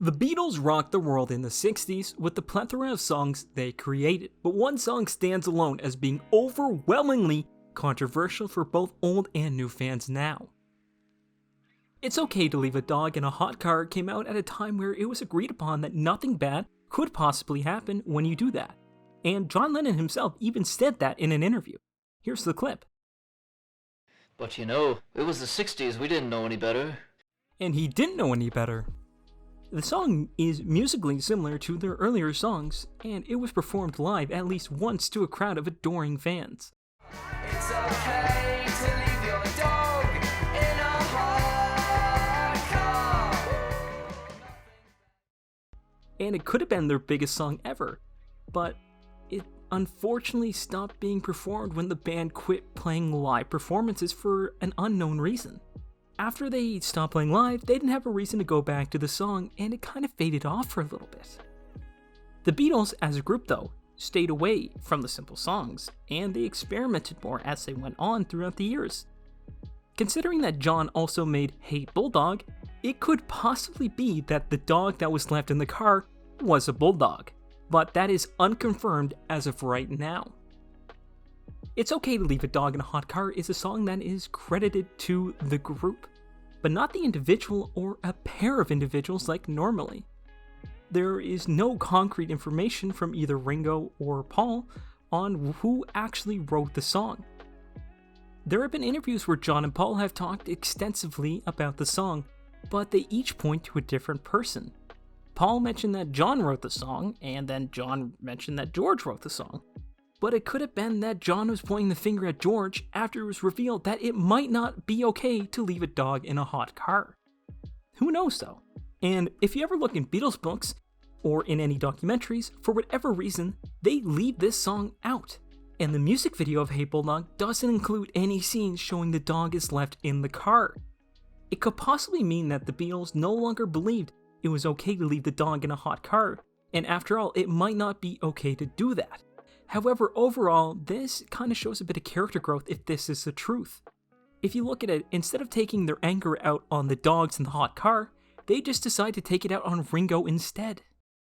The Beatles rocked the world in the 60s with the plethora of songs they created, but one song stands alone as being overwhelmingly controversial for both old and new fans now. It's Okay to Leave a Dog in a Hot Car came out at a time where it was agreed upon that nothing bad could possibly happen when you do that, and John Lennon himself even said that in an interview. Here's the clip. But you know, it was the 60s, we didn't know any better. And he didn't know any better. The song is musically similar to their earlier songs, and it was performed live at least once to a crowd of adoring fans. It's okay to leave your dog in a hot car. And it could have been their biggest song ever, but it unfortunately stopped being performed when the band quit playing live performances for an unknown reason. After they stopped playing live, they didn't have a reason to go back to the song, and it kind of faded off for a little bit. The Beatles, as a group though, stayed away from the simple songs, and they experimented more as they went on throughout the years. Considering that John also made Hey Bulldog, it could possibly be that the dog that was left in the car was a bulldog, but that is unconfirmed as of right now. It's Okay to Leave a Dog in a Hot Car is a song that is credited to the group, but not the individual or a pair of individuals like normally. There is no concrete information from either Ringo or Paul on who actually wrote the song. There have been interviews where John and Paul have talked extensively about the song, but they each point to a different person. Paul mentioned that John wrote the song, and then John mentioned that George wrote the song. But it could have been that John was pointing the finger at George after it was revealed that it might not be okay to leave a dog in a hot car. Who knows though? And if you ever look in Beatles books, or in any documentaries, for whatever reason, they leave this song out. And the music video of Hey Bulldog doesn't include any scenes showing the dog is left in the car. It could possibly mean that the Beatles no longer believed it was okay to leave the dog in a hot car, and after all, it might not be okay to do that. However, overall, this kind of shows a bit of character growth if this is the truth. If you look at it, instead of taking their anger out on the dogs in the hot car, they just decide to take it out on Ringo instead.